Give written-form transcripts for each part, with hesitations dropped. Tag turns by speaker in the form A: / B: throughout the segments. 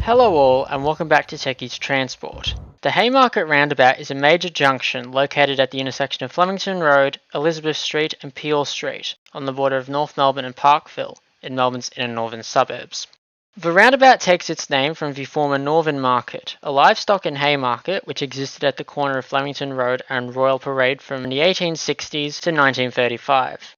A: Hello all and welcome back to Tekkie's Transport. The Haymarket Roundabout is a major junction located at the intersection of Flemington Road, Elizabeth Street and Peel Street on the border of North Melbourne and Parkville in Melbourne's inner northern suburbs. The roundabout takes its name from the former Northern Market, a livestock and Haymarket which existed at the corner of Flemington Road and Royal Parade from the 1860s to 1935.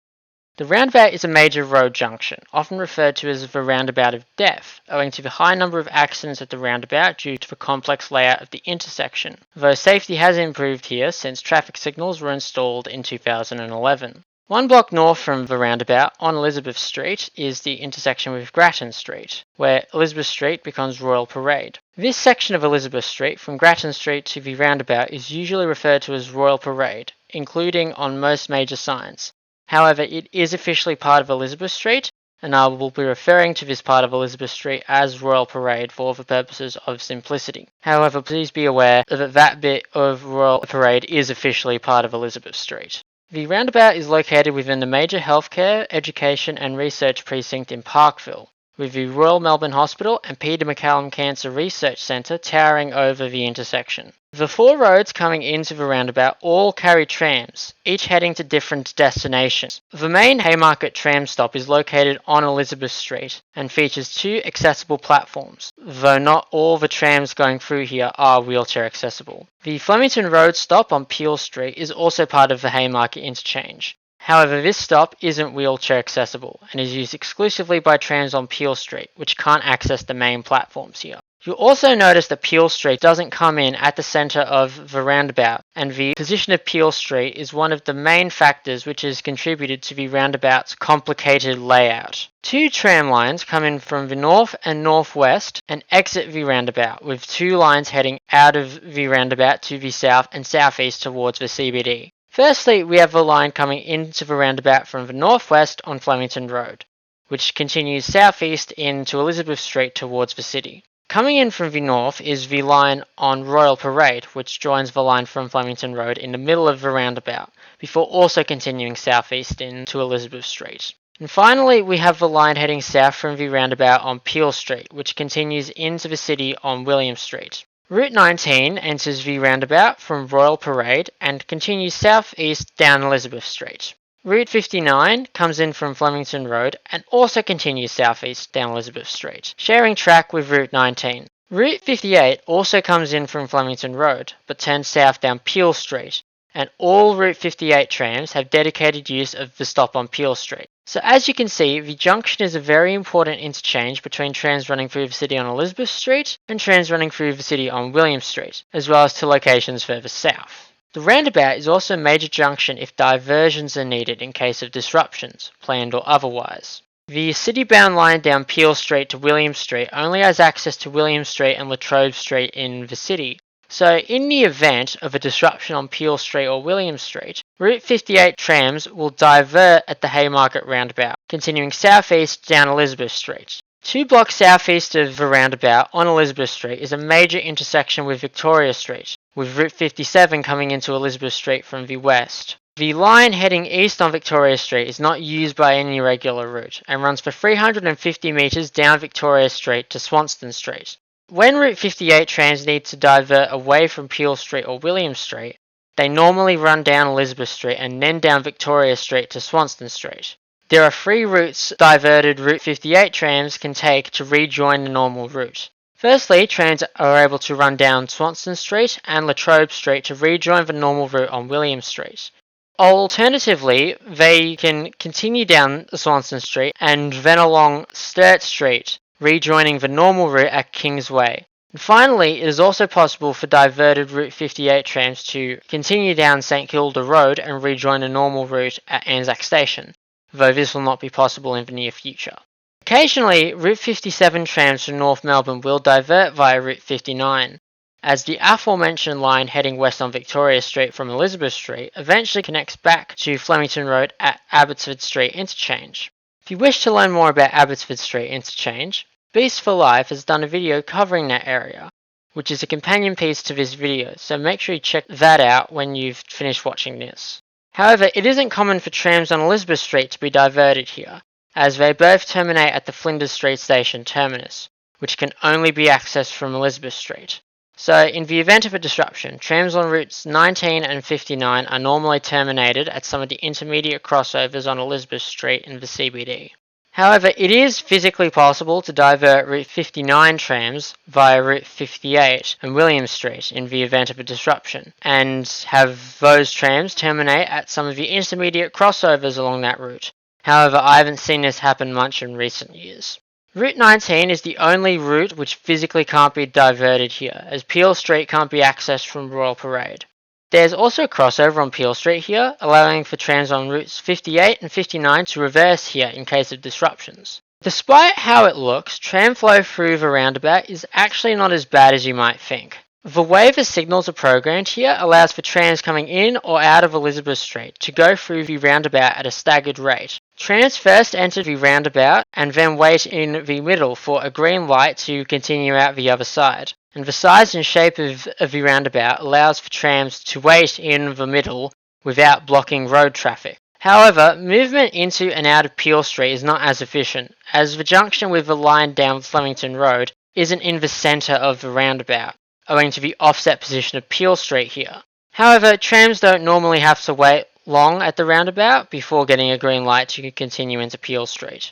A: The roundabout is a major road junction, often referred to as the roundabout of death, owing to the high number of accidents at the roundabout due to the complex layout of the intersection, though safety has improved here since traffic signals were installed in 2011. One block north from the roundabout, on Elizabeth Street, is the intersection with Grattan Street, where Elizabeth Street becomes Royal Parade. This section of Elizabeth Street, from Grattan Street to the roundabout, is usually referred to as Royal Parade, including on most major signs. However, it is officially part of Elizabeth Street, and I will be referring to this part of Elizabeth Street as Royal Parade for the purposes of simplicity. However, please be aware that that bit of Royal Parade is officially part of Elizabeth Street. The roundabout is located within the major healthcare, education and research precinct in Parkville, with the Royal Melbourne Hospital and Peter MacCallum Cancer Research Centre towering over the intersection. The four roads coming into the roundabout all carry trams, each heading to different destinations. The main Haymarket tram stop is located on Elizabeth Street and features two accessible platforms, though not all the trams going through here are wheelchair accessible. The Flemington Road stop on Peel Street is also part of the Haymarket interchange. However, this stop isn't wheelchair accessible and is used exclusively by trams on Peel Street, which can't access the main platforms here. You'll also notice that Peel Street doesn't come in at the centre of the roundabout, and the position of Peel Street is one of the main factors which has contributed to the roundabout's complicated layout. Two tram lines come in from the north and northwest and exit the roundabout, with two lines heading out of the roundabout to the south and southeast towards the CBD. Firstly, we have a line coming into the roundabout from the northwest on Flemington Road, which continues southeast into Elizabeth Street towards the city. Coming in from the north is the line on Royal Parade, which joins the line from Flemington Road in the middle of the roundabout, before also continuing southeast into Elizabeth Street. And finally, we have the line heading south from the roundabout on Peel Street, which continues into the city on William Street. Route 19 enters the roundabout from Royal Parade and continues southeast down Elizabeth Street. Route 59 comes in from Flemington Road and also continues southeast down Elizabeth Street, sharing track with Route 19. Route 58 also comes in from Flemington Road, but turns south down Peel Street, and all Route 58 trams have dedicated use of the stop on Peel Street. So as you can see, the junction is a very important interchange between trams running through the city on Elizabeth Street and trams running through the city on William Street, as well as to locations further south. The roundabout is also a major junction if diversions are needed in case of disruptions, planned or otherwise. The city-bound line down Peel Street to William Street only has access to William Street and Latrobe Street in the city. So in the event of a disruption on Peel Street or William Street, Route 58 trams will divert at the Haymarket Roundabout, continuing southeast down Elizabeth Street. 2 blocks southeast of the roundabout on Elizabeth Street is a major intersection with Victoria Street, with Route 57 coming into Elizabeth Street from the west. The line heading east on Victoria Street is not used by any regular route and runs for 350 metres down Victoria Street to Swanston Street. When Route 58 trams need to divert away from Peel Street or William Street, they normally run down Elizabeth Street and then down Victoria Street to Swanston Street. There are 3 routes diverted Route 58 trams can take to rejoin the normal route. Firstly, trams are able to run down Swanston Street and Latrobe Street to rejoin the normal route on William Street. Alternatively, they can continue down Swanston Street and then along Sturt Street, rejoining the normal route at Kingsway. And finally, it is also possible for diverted Route 58 trams to continue down St Kilda Road and rejoin the normal route at Anzac Station, though this will not be possible in the near future. Occasionally, Route 57 trams from North Melbourne will divert via Route 59, as the aforementioned line heading west on Victoria Street from Elizabeth Street eventually connects back to Flemington Road at Abbotsford Street Interchange. If you wish to learn more about Abbotsford Street Interchange, Beast for Life has done a video covering that area, which is a companion piece to this video, so make sure you check that out when you've finished watching this. However, it isn't common for trams on Elizabeth Street to be diverted here, as they both terminate at the Flinders Street Station terminus, which can only be accessed from Elizabeth Street. So, in the event of a disruption, trams on routes 19 and 59 are normally terminated at some of the intermediate crossovers on Elizabeth Street in the CBD. However, it is physically possible to divert Route 59 trams via Route 58 and William Street in the event of a disruption, and have those trams terminate at some of the intermediate crossovers along that route. However, I haven't seen this happen much in recent years. Route 19 is the only route which physically can't be diverted here, as Peel Street can't be accessed from Royal Parade. There's also a crossover on Peel Street here, allowing for trams on routes 58 and 59 to reverse here in case of disruptions. Despite how it looks, tram flow through the roundabout is actually not as bad as you might think. The way the signals are programmed here allows for trams coming in or out of Elizabeth Street to go through the roundabout at a staggered rate. Trams first enter the roundabout and then wait in the middle for a green light to continue out the other side. And the size and shape of the roundabout allows for trams to wait in the middle without blocking road traffic. However, movement into and out of Peel Street is not as efficient, as the junction with the line down Flemington Road isn't in the centre of the roundabout, owing to the offset position of Peel Street here. However, trams don't normally have to wait long at the roundabout before getting a green light to continue into Peel Street.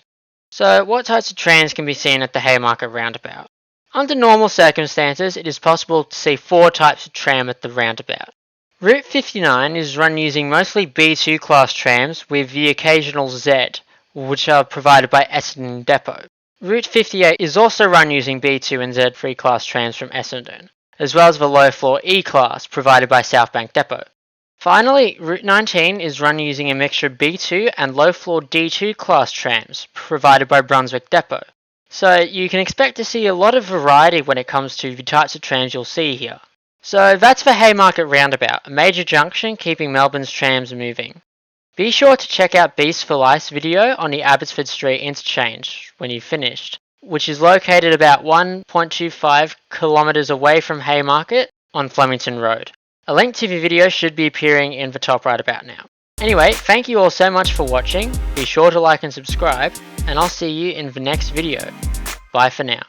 A: So, what types of trams can be seen at the Haymarket Roundabout? Under normal circumstances, it is possible to see 4 types of tram at the roundabout. Route 59 is run using mostly B2 class trams with the occasional Z, which are provided by Essendon Depot. Route 58 is also run using B2 and Z3 class trams from Essendon, as well as the low floor E class provided by Southbank Depot. Finally, Route 19 is run using a mixture of B2 and low floor D2 class trams provided by Brunswick Depot. So you can expect to see a lot of variety when it comes to the types of trams you'll see here. So that's the Haymarket Roundabout, a major junction keeping Melbourne's trams moving. Be sure to check out Beast for Life's video on the Abbotsford Street Interchange when you've finished, which is located about 1.25 kilometres away from Haymarket on Flemington Road. A link to the video should be appearing in the top right about now. Anyway, thank you all so much for watching, be sure to like and subscribe, and I'll see you in the next video. Bye for now.